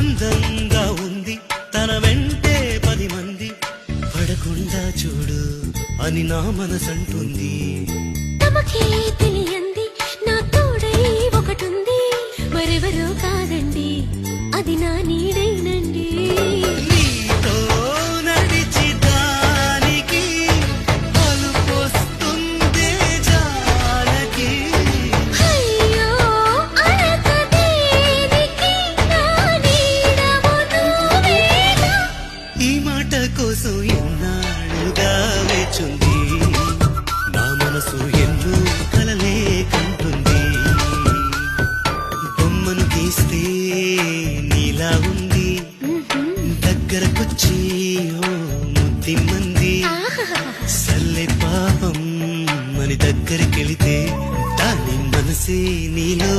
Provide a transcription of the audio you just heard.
అందంగా ఉంది తన వెంటే 10 మంది పడకుండా చూడు అని నా మనసంటుంది. తమకే తెలియంది నా తోడై ఒకటుంది, మరెవరో కాదండి అది నా నీడైనండి. నీతో నడిచి దానికి అలుపొస్తుందే జానకి. అయ్యో అనక దేనికి నా నీడవు నువ్వేగా. ఈ మాట కోసం ఎన్నాళ్ళుగా వేచుంది నా మనసు, ఎన్నో కలలే కంటుంది. బొమ్మను గీస్తే నీలా ఉంది, దగ్గరకొచ్చి ఓ ముద్దిమ్మంది. సల్లే పాపం అని దగ్గరికెళితే దాని మనసే నీలో